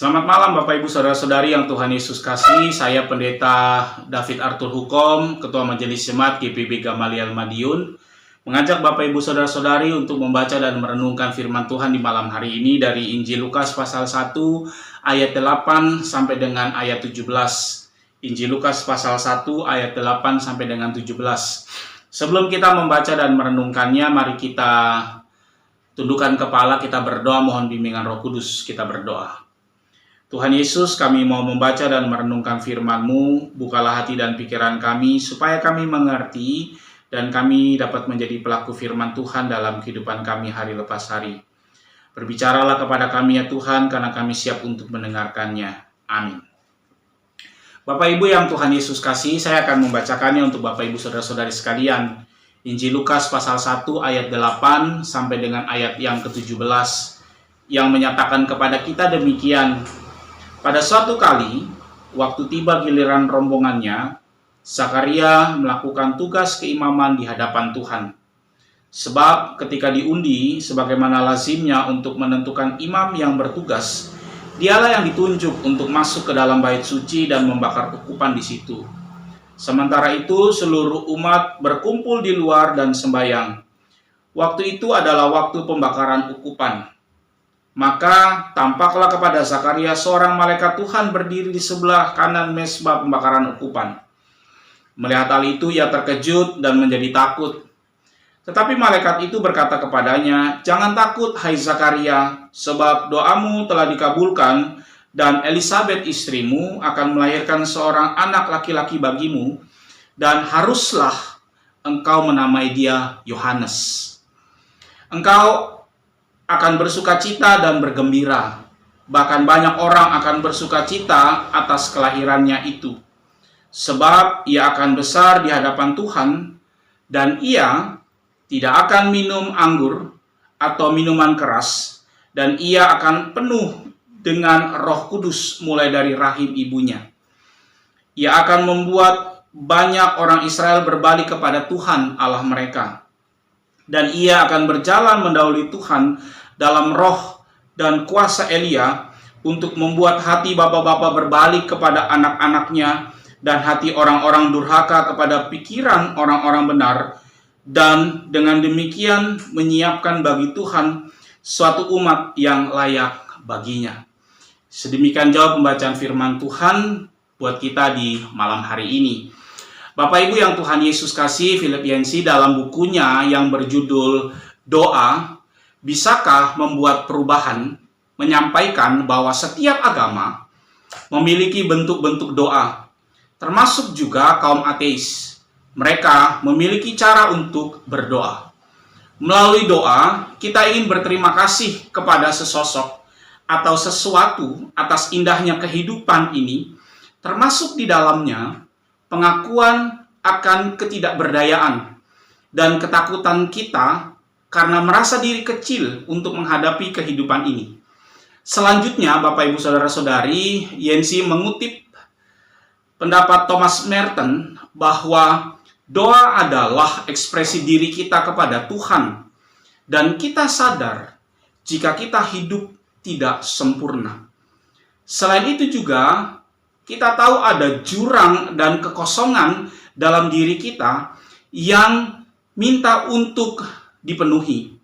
Selamat malam Bapak Ibu Saudara-saudari yang Tuhan Yesus kasih. Saya Pendeta David Arthur Hukom, Ketua Majelis Jemaat GPB Gamaliel Madiun, mengajak Bapak Ibu Saudara-saudari untuk membaca dan merenungkan firman Tuhan di malam hari ini dari Injil Lukas pasal 1 ayat 8 sampai dengan ayat 17. Injil Lukas pasal 1 ayat 8 sampai dengan 17. Sebelum kita membaca dan merenungkannya, mari kita tundukkan kepala, kita berdoa, mohon bimbingan Roh Kudus. Kita berdoa. Tuhan Yesus, kami mau membaca dan merenungkan firman-Mu. Bukalah hati dan pikiran kami supaya kami mengerti dan kami dapat menjadi pelaku firman Tuhan dalam kehidupan kami hari lepas hari. Berbicaralah kepada kami ya Tuhan, karena kami siap untuk mendengarkannya. Amin. Bapak Ibu yang Tuhan Yesus kasih, saya akan membacakannya untuk Bapak Ibu Saudara-saudari sekalian. Injil Lukas pasal 1 ayat 8 sampai dengan ayat yang ke-17 yang menyatakan kepada kita demikian. Pada suatu kali, waktu tiba giliran rombongannya, Zakaria melakukan tugas keimaman di hadapan Tuhan. Sebab ketika diundi, sebagaimana lazimnya untuk menentukan imam yang bertugas, dialah yang ditunjuk untuk masuk ke dalam bait suci dan membakar ukupan di situ. Sementara itu, seluruh umat berkumpul di luar dan sembahyang. Waktu itu adalah waktu pembakaran ukupan. Maka tampaklah kepada Zakaria seorang malaikat Tuhan berdiri di sebelah kanan mezbah pembakaran ukupan. Melihat hal itu, ia terkejut dan menjadi takut. Tetapi malaikat itu berkata kepadanya, "Jangan takut, hai Zakaria, sebab doamu telah dikabulkan, dan Elisabet istrimu akan melahirkan seorang anak laki-laki bagimu, dan haruslah engkau menamai dia Yohanes. Engkau akan bersukacita dan bergembira, bahkan banyak orang akan bersukacita atas kelahirannya itu. Sebab ia akan besar di hadapan Tuhan, dan ia tidak akan minum anggur atau minuman keras, dan ia akan penuh dengan Roh Kudus mulai dari rahim ibunya. Ia akan membuat banyak orang Israel berbalik kepada Tuhan Allah mereka. Dan ia akan berjalan mendahului Tuhan dalam roh dan kuasa Elia untuk membuat hati bapa-bapa berbalik kepada anak-anaknya dan hati orang-orang durhaka kepada pikiran orang-orang benar, dan dengan demikian menyiapkan bagi Tuhan suatu umat yang layak baginya." Sedemikian jauh pembacaan firman Tuhan buat kita di malam hari ini. Bapak Ibu yang Tuhan Yesus kasih, Filipiensi dalam bukunya yang berjudul Doa, Bisakah Membuat Perubahan, menyampaikan bahwa setiap agama memiliki bentuk-bentuk doa, termasuk juga kaum ateis. Mereka memiliki cara untuk berdoa. Melalui doa, kita ingin berterima kasih kepada sesosok atau sesuatu atas indahnya kehidupan ini, termasuk di dalamnya pengakuan akan ketidakberdayaan dan ketakutan kita karena merasa diri kecil untuk menghadapi kehidupan ini. Selanjutnya, Bapak Ibu Saudara-saudari, Yensi mengutip pendapat Thomas Merton bahwa doa adalah ekspresi diri kita kepada Tuhan, dan kita sadar jika kita hidup tidak sempurna. Selain itu juga, kita tahu ada jurang dan kekosongan dalam diri kita yang minta untuk dipenuhi.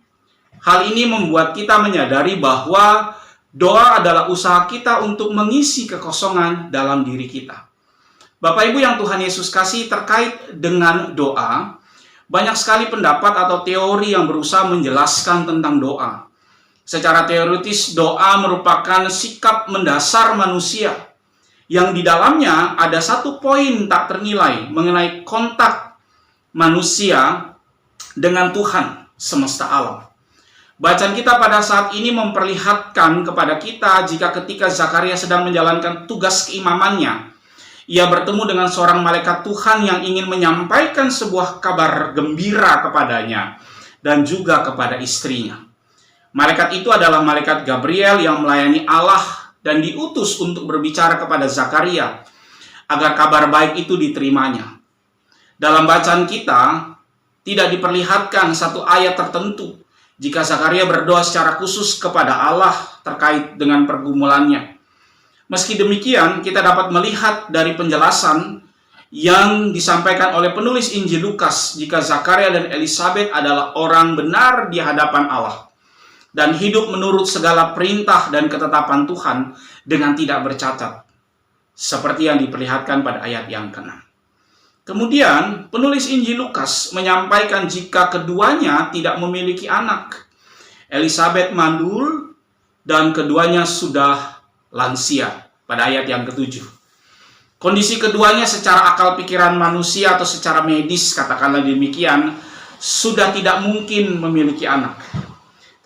Hal ini membuat kita menyadari bahwa doa adalah usaha kita untuk mengisi kekosongan dalam diri kita. Bapak Ibu yang Tuhan Yesus kasih, terkait dengan doa, banyak sekali pendapat atau teori yang berusaha menjelaskan tentang doa. Secara teoritis, doa merupakan sikap mendasar manusia yang di dalamnya ada satu poin tak ternilai mengenai kontak manusia dengan Tuhan semesta alam. Bacaan kita pada saat ini memperlihatkan kepada kita jika ketika Zakaria sedang menjalankan tugas keimamannya, ia bertemu dengan seorang malaikat Tuhan yang ingin menyampaikan sebuah kabar gembira kepadanya dan juga kepada istrinya. Malaikat itu adalah malaikat Gabriel yang melayani Allah dan diutus untuk berbicara kepada Zakaria agar kabar baik itu diterimanya. Dalam bacaan kita, tidak diperlihatkan satu ayat tertentu jika Zakaria berdoa secara khusus kepada Allah terkait dengan pergumulannya. Meski demikian, kita dapat melihat dari penjelasan yang disampaikan oleh penulis Injil Lukas jika Zakaria dan Elisabet adalah orang benar di hadapan Allah dan hidup menurut segala perintah dan ketetapan Tuhan dengan tidak bercacat, seperti yang diperlihatkan pada ayat yang ke-6. Kemudian, penulis Injil Lukas menyampaikan jika keduanya tidak memiliki anak. Elisabet mandul dan keduanya sudah lansia pada ayat yang ke-7. Kondisi keduanya secara akal pikiran manusia atau secara medis, katakanlah demikian, sudah tidak mungkin memiliki anak.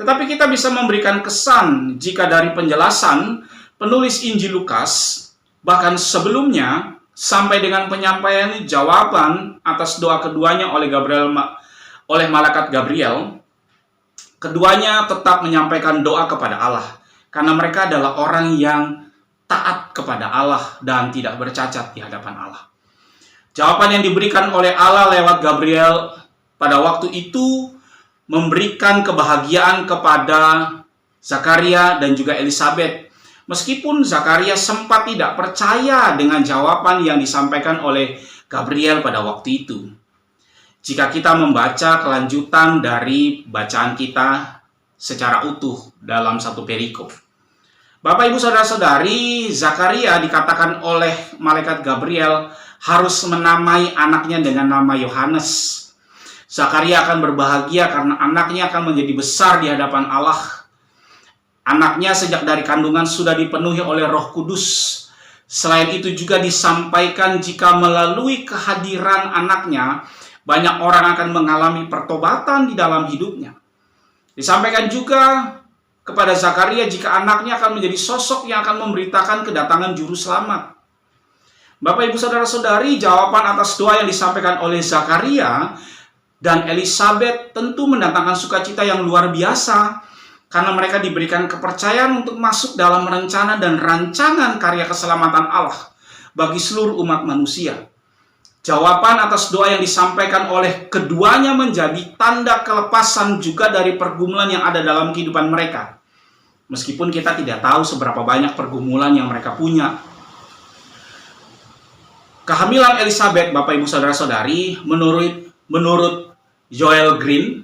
Tetapi kita bisa memberikan kesan jika dari penjelasan penulis Injil Lukas, bahkan sebelumnya, sampai dengan penyampaian jawaban atas doa keduanya oleh malaikat Gabriel, keduanya tetap menyampaikan doa kepada Allah. Karena mereka adalah orang yang taat kepada Allah dan tidak bercacat di hadapan Allah. Jawaban yang diberikan oleh Allah lewat Gabriel pada waktu itu memberikan kebahagiaan kepada Zakaria dan juga Elisabet. Meskipun Zakaria sempat tidak percaya dengan jawaban yang disampaikan oleh Gabriel pada waktu itu. Jika kita membaca kelanjutan dari bacaan kita secara utuh dalam satu perikop, Bapak, Ibu, Saudara-saudari, Zakaria dikatakan oleh malaikat Gabriel harus menamai anaknya dengan nama Yohanes. Zakaria akan berbahagia karena anaknya akan menjadi besar di hadapan Allah. Anaknya sejak dari kandungan sudah dipenuhi oleh Roh Kudus. Selain itu juga disampaikan jika melalui kehadiran anaknya, banyak orang akan mengalami pertobatan di dalam hidupnya. Disampaikan juga kepada Zakaria jika anaknya akan menjadi sosok yang akan memberitakan kedatangan juru selamat. Bapak, Ibu, Saudara-saudari, jawaban atas doa yang disampaikan oleh Zakaria dan Elisabet tentu mendatangkan sukacita yang luar biasa karena mereka diberikan kepercayaan untuk masuk dalam rencana dan rancangan karya keselamatan Allah bagi seluruh umat manusia. Jawaban atas doa yang disampaikan oleh keduanya menjadi tanda kelepasan juga dari pergumulan yang ada dalam kehidupan mereka. Meskipun kita tidak tahu seberapa banyak pergumulan yang mereka punya. Kehamilan Elisabet, Bapak, Ibu, Saudara-saudari, menurut Joel Green,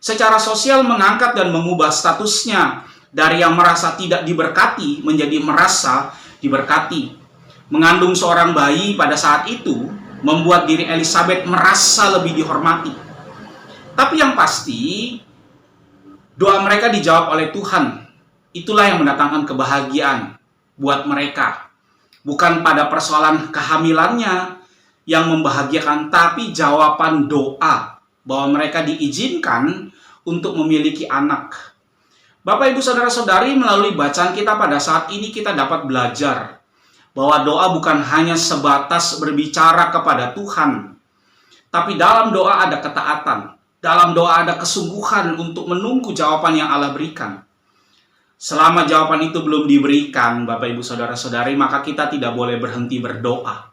secara sosial mengangkat dan mengubah statusnya dari yang merasa tidak diberkati menjadi merasa diberkati. Mengandung seorang bayi pada saat itu membuat diri Elisabet merasa lebih dihormati. Tapi yang pasti, doa mereka dijawab oleh Tuhan. Itulah yang mendatangkan kebahagiaan buat mereka. Bukan pada persoalan kehamilannya yang membahagiakan, tapi jawaban doa bahwa mereka diizinkan untuk memiliki anak. Bapak, Ibu, Saudara-saudari, melalui bacaan kita pada saat ini kita dapat belajar bahwa doa bukan hanya sebatas berbicara kepada Tuhan, tapi dalam doa ada ketaatan, dalam doa ada kesungguhan untuk menunggu jawaban yang Allah berikan. Selama jawaban itu belum diberikan, Bapak, Ibu, Saudara-saudari, maka kita tidak boleh berhenti berdoa.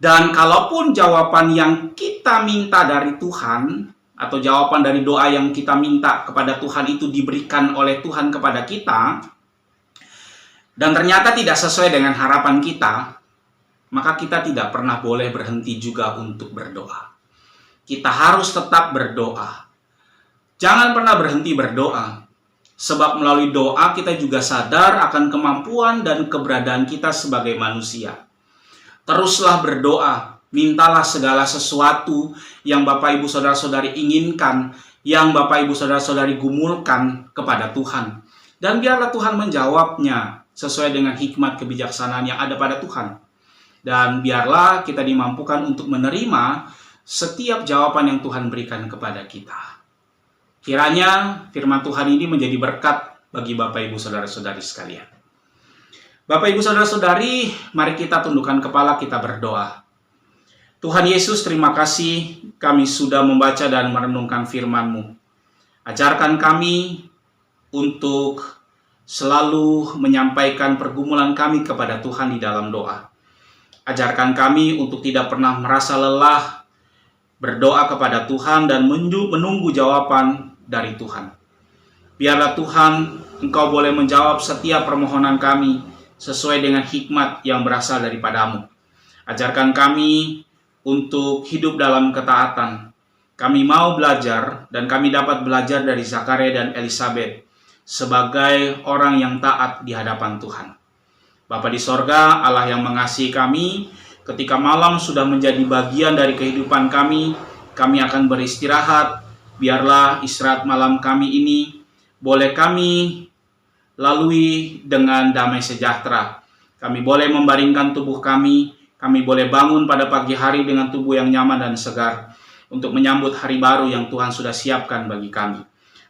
Dan kalaupun jawaban yang kita minta dari Tuhan, atau jawaban dari doa yang kita minta kepada Tuhan itu diberikan oleh Tuhan kepada kita, dan ternyata tidak sesuai dengan harapan kita, maka kita tidak pernah boleh berhenti juga untuk berdoa. Kita harus tetap berdoa. Jangan pernah berhenti berdoa. Sebab melalui doa kita juga sadar akan kemampuan dan keberadaan kita sebagai manusia. Teruslah berdoa, mintalah segala sesuatu yang Bapak, Ibu, Saudara-saudari inginkan, yang Bapak, Ibu, Saudara-saudari gumulkan kepada Tuhan. Dan biarlah Tuhan menjawabnya sesuai dengan hikmat kebijaksanaan yang ada pada Tuhan. Dan biarlah kita dimampukan untuk menerima setiap jawaban yang Tuhan berikan kepada kita. Kiranya firman Tuhan ini menjadi berkat bagi Bapak, Ibu, Saudara-saudari sekalian. Bapak, Ibu, Saudara-saudari, mari kita tundukkan kepala, kita berdoa. Tuhan Yesus, terima kasih kami sudah membaca dan merenungkan firman-Mu. Ajarkan kami untuk selalu menyampaikan pergumulan kami kepada Tuhan di dalam doa. Ajarkan kami untuk tidak pernah merasa lelah berdoa kepada Tuhan dan menunggu jawaban dari Tuhan. Biarlah Tuhan, Engkau boleh menjawab setiap permohonan kami sesuai dengan hikmat yang berasal daripadamu. Ajarkan kami untuk hidup dalam ketaatan. Kami mau belajar dan kami dapat belajar dari Zakaria dan Elizabeth sebagai orang yang taat di hadapan Tuhan. Bapa di sorga, Allah yang mengasihi kami, ketika malam sudah menjadi bagian dari kehidupan kami akan beristirahat. Biarlah istirahat malam kami ini boleh kami lalui dengan damai sejahtera. Kami boleh membaringkan tubuh kami boleh bangun pada pagi hari dengan tubuh yang nyaman dan segar untuk menyambut hari baru yang Tuhan sudah siapkan bagi kami.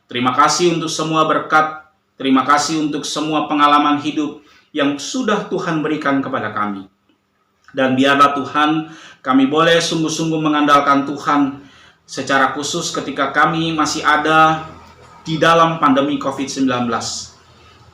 Terima kasih untuk semua berkat, terima kasih untuk semua pengalaman hidup yang sudah Tuhan berikan kepada kami. Dan biarlah Tuhan, kami boleh sungguh-sungguh mengandalkan Tuhan secara khusus ketika kami masih ada di dalam pandemi COVID-19.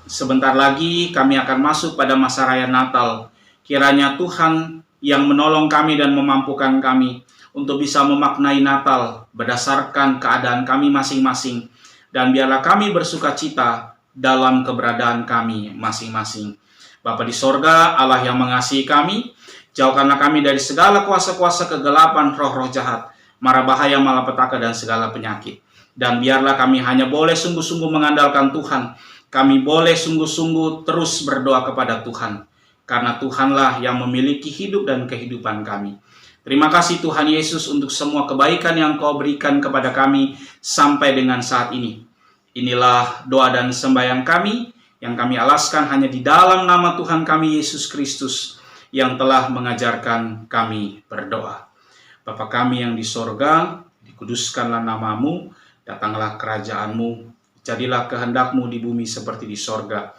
Sebentar lagi kami akan masuk pada masa raya Natal. Kiranya Tuhan yang menolong kami dan memampukan kami untuk bisa memaknai Natal berdasarkan keadaan kami masing-masing. Dan biarlah kami bersuka cita dalam keberadaan kami masing-masing. Bapa di sorga, Allah yang mengasihi kami, jauhkanlah kami dari segala kuasa-kuasa kegelapan, roh-roh jahat, mara bahaya, malapetaka, dan segala penyakit. Dan biarlah kami hanya boleh sungguh-sungguh mengandalkan Tuhan. Kami boleh sungguh-sungguh terus berdoa kepada Tuhan. Karena Tuhanlah yang memiliki hidup dan kehidupan kami. Terima kasih Tuhan Yesus untuk semua kebaikan yang Kau berikan kepada kami sampai dengan saat ini. Inilah doa dan sembahyang kami yang kami alaskan hanya di dalam nama Tuhan kami Yesus Kristus yang telah mengajarkan kami berdoa. Bapa kami yang di sorga, dikuduskanlah namamu, datanglah kerajaanmu, jadilah kehendak-Mu di bumi seperti di sorga.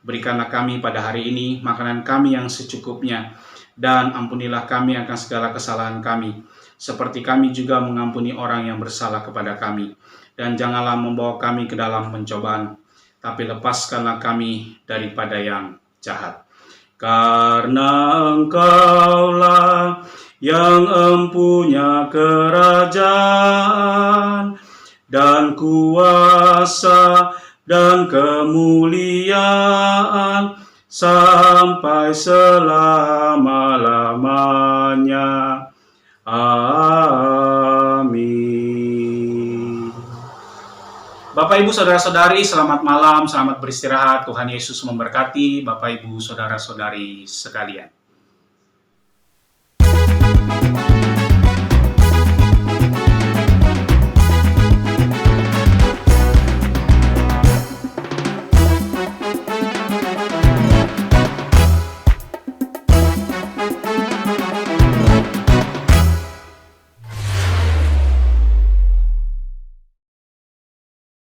Berikanlah kami pada hari ini makanan kami yang secukupnya, dan ampunilah kami akan segala kesalahan kami, seperti kami juga mengampuni orang yang bersalah kepada kami. Dan janganlah membawa kami ke dalam pencobaan, tapi lepaskanlah kami daripada yang jahat. Karena Engkaulah yang empunya kerajaan dan kuasa dan kemuliaan sampai selama-lamanya. Amin. Bapak, Ibu, Saudara-saudari, selamat malam, selamat beristirahat. Tuhan Yesus memberkati Bapak, Ibu, Saudara-saudari sekalian.